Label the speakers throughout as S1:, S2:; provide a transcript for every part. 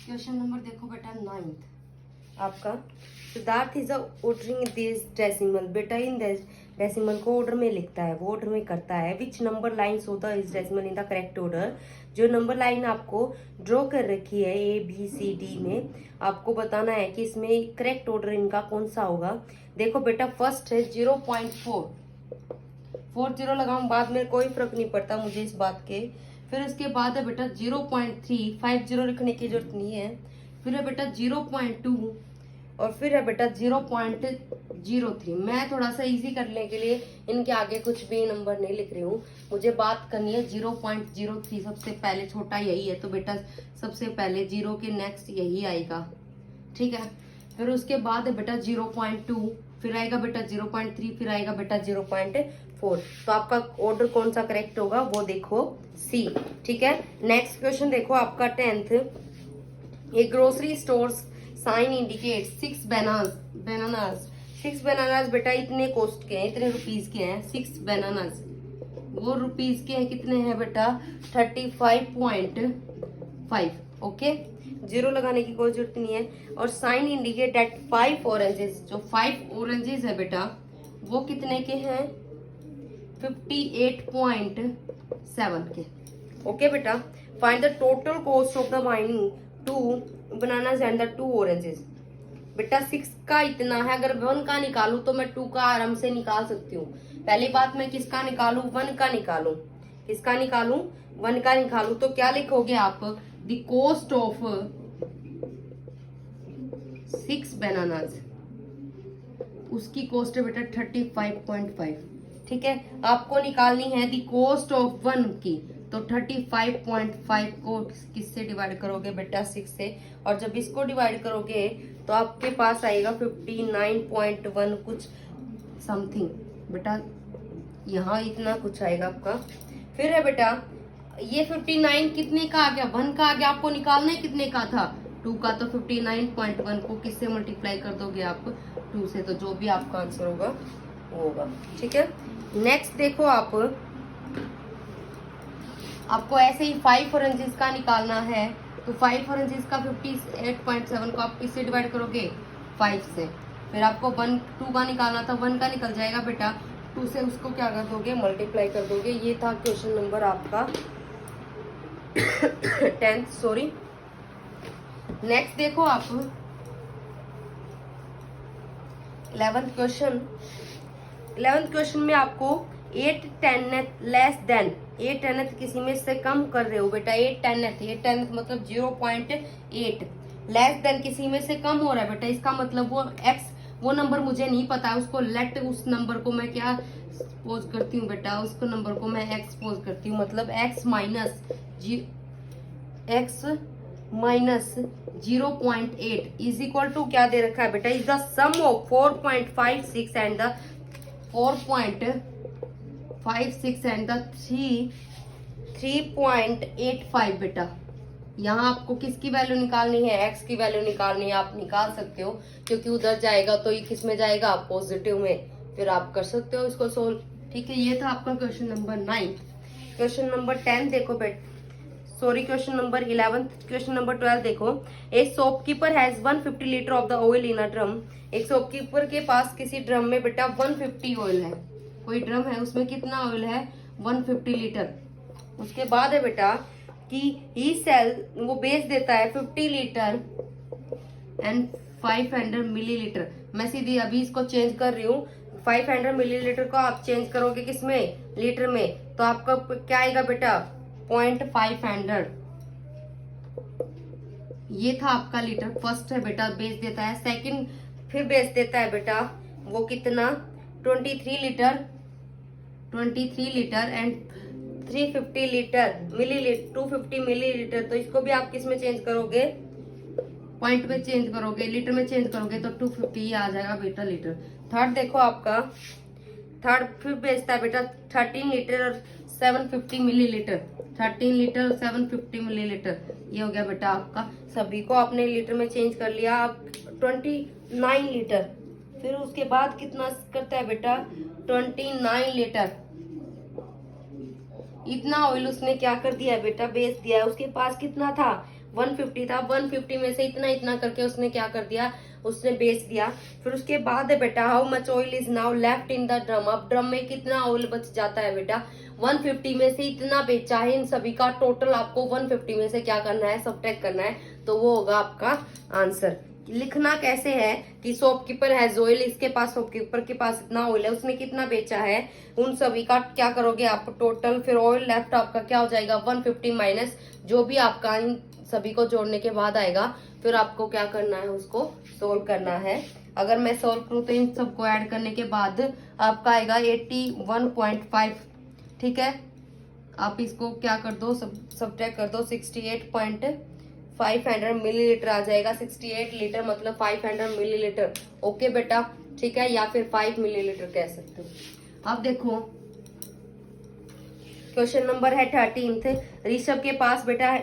S1: Question number देखो बेटा 9th आपका। Siddharth is ordering this decimal. बेटा इन डेसिमल को ऑर्डर में लिखता है, वो ऑर्डर में करता है। Which number line so the is decimal in the correct order. जो नंबर लाइन आपको ड्रॉ कर रखी है ABCD में, आपको बताना है कि इसमें करेक्ट ऑर्डर इनका कौन सा होगा। देखो बेटा फर्स्ट है 0.4, 40 लगाऊं बाद में कोई फर्क नहीं पड़ता मुझे इस बात के। फिर उसके बाद है बेटा 0.3, 50 लिखने की जरूरत नहीं है। फिर है बेटा 0.2 और फिर है बेटा 0.03। मैं थोड़ा सा इजी करने के लिए इनके आगे कुछ भी नंबर नहीं लिख रही हूँ, मुझे बात करनी है 0.03। सबसे पहले छोटा यही है तो बेटा सबसे पहले 0 के नेक्स्ट यही आएगा, ठीक है। फिर उसके बाद है बेटा 0.2, फिर आएगा बेटा 0.3, फिर आएगा बेटा 0.4। तो आपका ऑर्डर कौन सा करेक्ट होगा वो देखो सी, ठीक है। नेक्स्ट क्वेश्चन देखो आपका 10th। A grocery store sign indicate 6 bananas. 6 bananas बेटा इतने कॉस्ट के हैं, इतने रुपीज के हैं 6 बनानास। वो रुपीज के हैं कितने हैं बेटा 35.5। ओके, 0 लगाने की कोई जरूरत नहीं है। और साइन इंडिकेट दैट 5 ऑरेंजेस। जो 5 ऑरेंजेस है बेटा वो कितने के हैं 58.7 के। ओके बेटा, find the total cost of the buying 2 bananas and the 2 oranges. बेटा 6 का इतना है, अगर 1 का निकालू तो मैं 2 का आराम से निकाल सकती हूँ। पहली बात मैं किसका निकालू 1 का निकालू, किसका निकालू 1 का निकालू। तो क्या लिखोगे आप द कॉस्ट ऑफ 6 बनानास, उसकी कॉस्ट है बेटा 35.5, ठीक है। आपको निकालनी है दी कॉस्ट ऑफ 1 की, तो 35.5 को किससे डिवाइड करोगे बेटा 6 से। और जब इसको डिवाइड करोगे तो आपके पास आएगा 59.1 कुछ समथिंग बेटा, यहाँ इतना कुछ आएगा आपका। फिर है बेटा ये 59 कितने का आ गया 1 का आ गया, आपको निकालना है कितने का था 2 का। तो 59.1 को किससे मल्टीप्लाई कर दोगे आप 2 से, तो जो भी आपका आंसर होगा वो होगा, ठीक है। नेक्स्ट देखो आपको ऐसे ही 5 ऑरेंजेस का निकालना है। तो 5 ऑरेंजेस का 58.7 को आप किससे डिवाइड करोगे 5 से। फिर आपको 2 का निकालना था, 1 का निकल जाएगा बेटा 2 से, उसको क्या कर दोगे मल्टीप्लाई कर दोगे। ये था क्वेश्चन नंबर आपका 10th, सॉरी। नेक्स्ट देखो आप 11th क्वेश्चन। 11th क्वेश्चन में आपको 8/10 लेस देन 8/10 किसी में से कम कर रहे हो बेटा 8/10 मतलब 0.8 लेस देन किसी में से कम हो रहा है बेटा। इसका मतलब वो x, वो नंबर मुझे नहीं पता है, उसको लेट, उस नंबर को मैं क्या सपोज करती हूँ बेटा, उसको नंबर को मैं x सपोज करती हूँ। मतलब x minus 0.8 is equal to क्या दे रखा है बेटा, is the sum of 4.56 and the 4.56 and the 3.85 बेटा। यहाँ आपको किसकी वैल्यू निकालनी है x की वैल्यू निकालनी है। आप निकाल सकते हो क्योंकि उधर जाएगा तो ये किस में जाएगा पॉजिटिव में, फिर आप कर सकते हो इसको सोल्व, ठीक है। ये था आपका क्वेश्चन नंबर 9। क्वेश्चन नंबर 10 देखो बेटा, sorry question number 11। Question number 12 देखो। ए shopkeeper has 150 litre of the oil in a drum. एक शॉपकीपर के पास किसी ड्रम में बेटा 150 ऑयल है, कोई ड्रम है उसमें कितना ऑयल है 150 लीटर। उसके बाद है बेटा कि ही सेल, वो बेच देता है 50 लीटर एंड 500 मिलीलीटर। मैं सीधी अभी इसको चेंज कर रही हूँ, 500 मिलीलीटर को आप चेंज करोगे किसमें लीटर में, तो आपका क्या आएगा बेटा 0.500। ये था आपका लीटर। फर्स्ट है बेटा बेच देता है, सेकंड फिर बेच देता है बेटा वो कितना 23 litre and 350 litre millilitre 250 millilitre. तो इसको भी आप किस में चेंज करोगे पॉइंट में चेंज करोगे, लीटर में चेंज करोगे तो 250 आ जाएगा बेटा लीटर। थर्ड देखो आपका, थर्ड फिर बेचता है बेटा 13 लीटर और 750 मिलीलीटर। 13 लीटर और 750 मिलीलीटर, ये हो गया बेटा आपका। सभी को आपने लीटर में चेंज कर लिया। आप 29 लीटर, फिर उसके बाद कितना करता है बेटा 29 लीटर इतना ऑयल उसने क्या कर दिया बेटा, बेच दिया है। उसके पास कितना था, 150 था, 150 में से इतना इतना करके उसने क्या कर दिया, उसने बेच दिया। फिर उसके बाद है बेटा, how much oil is now left in the drum, अब ड्रम में कितना ऑयल बच जाता है बेटा, 150 में से इतना बेचा है, इन सभी का टोटल आपको 150 में से क्या करना है, सब्ट्रैक्ट करना है, तो वो होगा आपका आंसर। लिखना कैसे है कि शॉपकीपर है ऑयल, इसके पास शॉपकीपर के पास इतना ऑयल है, उसने कितना बेचा है, उन सभी का क्या करोगे आप टोटल, फिर ऑयल लेफ्ट आपका क्या हो जाएगा 150 माइनस जो भी आपका इन सभी को जोड़ने के बाद आएगा, फिर आपको क्या करना है, उसको सोल्व करना है। अगर मैं सोल्व करूँ तो इन सबको ऐड करने के बाद आपका आएगा 81.5, ठीक है। आप इसको क्या कर दो, सब्ट्रैक्ट कर दो, 68.500 मिलीलीटर आ जाएगा। 68 लीटर मतलब 500 मिलीलीटर, ओके बेटा, ठीक है, या फिर 5 मिलीलीटर कह सकते हो। अब देखो क्वेश्चन नंबर है 13th। ऋषभ के पास बेटा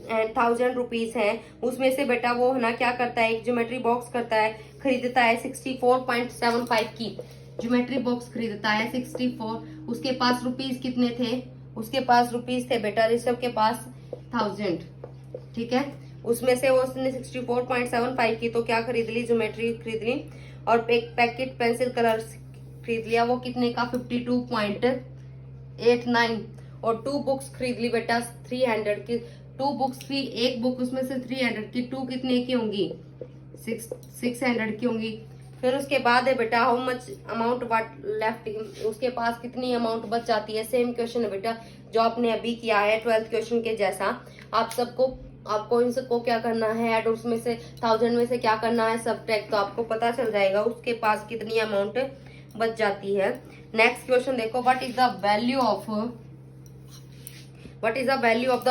S1: 1000 रुपीज है, उसमें से बेटा वो है ना क्या करता है, एक ज्योमेट्री बॉक्स करता है, खरीदता है 64.75 की ज्योमेट्री बॉक्स खरीदता है 64। उसके पास रुपीज कितने थे, उसके पास रुपीज थे बेटा ऋषभ के पास 1000, ठीक है। उसमें से वो उसने 64.75 की तो क्या खरीद ली, ज्योमेट्री खरीद ली, और एक पैकेट पेंसिल कलर खरीद लिया, वो कितने का 52.89, और 2 बुक्स खरीद ली बेटा 300 की, 2 बुक्स थी, एक बुक उसमें से 300 की, 2 कितने की होंगी 600 की होंगी। फिर उसके बाद है बेटा how much amount what left, उसके पास कितनी अमाउंट बच जाती है। सेम क्वेश्चन है बेटा जो आपने अभी किया है 12th क्वेश्चन के जैसा। आपको इन सबको क्या करना है ऐड, उसमें से 1000 में से क्या करना है सब्ट्रैक्ट, तो आपको पता चल जाएगा उसके पास कितनी अमाउंट बच जाती है। नेक्स्ट क्वेश्चन देखो, what is the value of the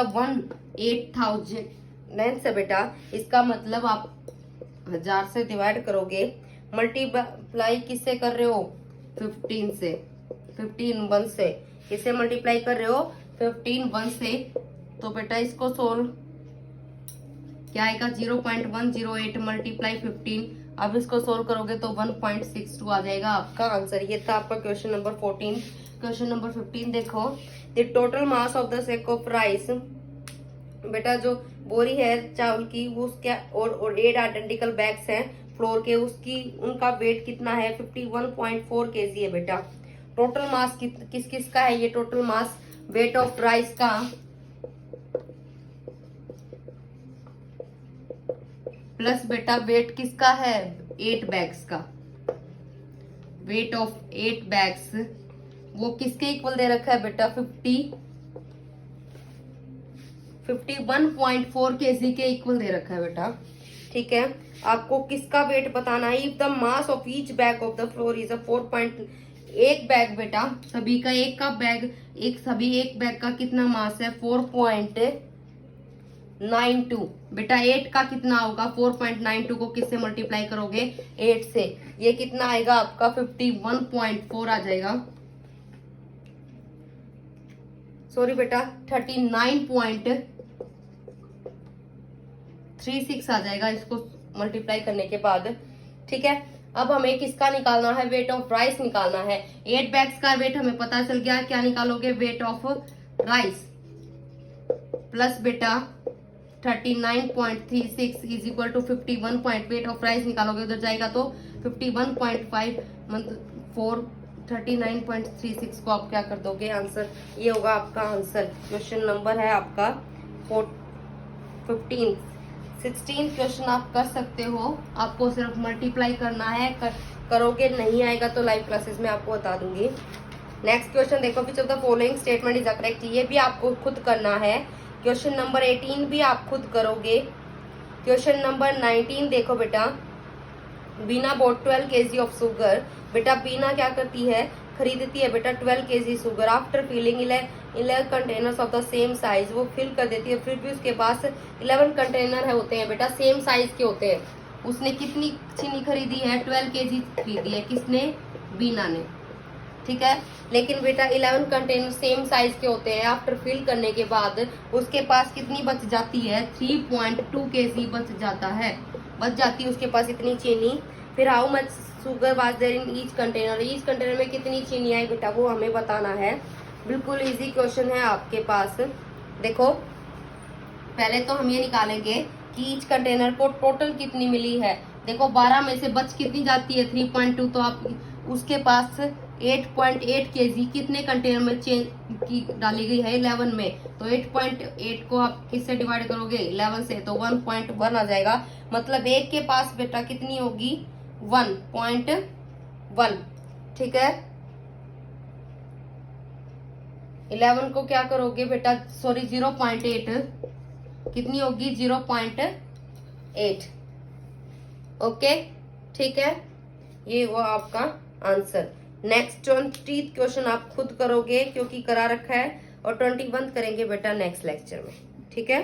S1: 1,8000 से बेटा, इसका मतलब आप 1000 से डिवाइड करोगे, मल्टीप्लाई किससे कर रहे हो 15 से, 15 1 से, किससे मल्टीप्लाई कर रहे हो 15 1 से, तो बेटा इसको सोल्व क्या आएगा 0.108 मल्टीप्लाई 15, अब इसको सोल्व करोगे तो 1.62 आ जाएगा आपका आंसर। ये था आपका क्वेश्चन नंबर 14। क्वेश्चन नंबर 15 देखो, the total mass of the sack of rice, बेटा जो बोरी है चावल की वो उसके और 8 आइडेंटिकल बैग्स हैं फ्लोर के, उसकी उनका वेट कितना है 51.4 kg है बेटा। टोटल मास किस किस का है ये total mass, wait of rice का प्लस बेटा वेट किसका है 8 बैग्स का, वेट ऑफ 8 बैग्स वो किसके इक्वल दे रखा है बेटा 51.4 kg के इक्वल दे रखा है बेटा, ठीक है। आपको किसका वेट बताना है, if the mass of each bag of the floor is 4.1 bag बेटा, सभी का एक का बैग, सभी एक बैग का कितना मास है 4.92 बेटा। 8 का कितना होगा 4.92 को किससे मल्टीप्लाई करोगे 8 से, ये कितना आएगा आपका 51.4 आ जाएगा, सॉरी बेटा 39.36 आ जाएगा इसको मल्टीप्लाई करने के बाद, ठीक है। अब हमें किसका निकालना है, वेट ऑफ राइस निकालना है। 8 बैग्स का वेट हमें पता चल गया, क्या निकालोगे वेट ऑफ राइस प्लस बेटा 39.36 is equal to 51 point, weight of rice निकालोगे उधर जाएगा तो 51.5 मतलब 39.36 को आप क्या कर दोगे आंसर, ये होगा आपका आंसर। क्वेश्चन नंबर है आपका 15। 16 क्वेश्चन आप कर सकते हो, आपको सिर्फ मल्टीप्लाई करना है, करोगे नहीं आएगा तो लाइव क्लासेस में आपको बता दूंगी। नेक्स्ट क्वेश्चन देखो, which of the following statement is correct, ये भी आपको खुद करना है। क्वेश्चन नंबर 18 भी आप खुद करोगे। क्वेश्चन नंबर 19 देखो बेटा, बीना बॉट 12 kg ऑफ शुगर, बेटा बीना क्या करती है खरीदती है बेटा 12 kg sugar, after filling 11 containers of the same size, वो फिल कर देती है, फिर भी उसके पास 11 कंटेनर होते हैं बेटा सेम साइज के होते हैं। उसने कितनी चीनी खरीदी है 12 kg खरीदी है, किसने बीना ने, ठीक है। लेकिन बेटा 11 कंटेनर सेम साइज के होते हैं, आफ्टर फिल करने के बाद उसके पास कितनी बच जाती है 3.2 kg बच जाती है उसके पास इतनी चीनी। फिर how much sugar was there in each container, each container में कितनी चीनी आई बेटा वो हमें बताना है। बिल्कुल इजी क्वेश्चन है आपके पास। देखो पहले तो हम ये निकालेंगे कि ईच कंटेनर को टोटल कितनी मिली है। देखो 12 में से बच कितनी जाती है 3.2, तो आप उसके पास 8.8 kg कितने कंटेनर में चेंज की डाली गई है 11 में, तो 8.8 को आप किससे डिवाइड करोगे 11 से, तो 1.1 आ जाएगा। मतलब एक के पास बेटा कितनी होगी 1.1, ठीक है। 11 को क्या करोगे बेटा, सॉरी 0.8 कितनी होगी 0.8, ओके ठीक है। ये वो आपका आंसर। नेक्स्ट 20 क्वेश्चन आप खुद करोगे क्योंकि करा रखा है, और 21 करेंगे बेटा नेक्स्ट लेक्चर में, ठीक है।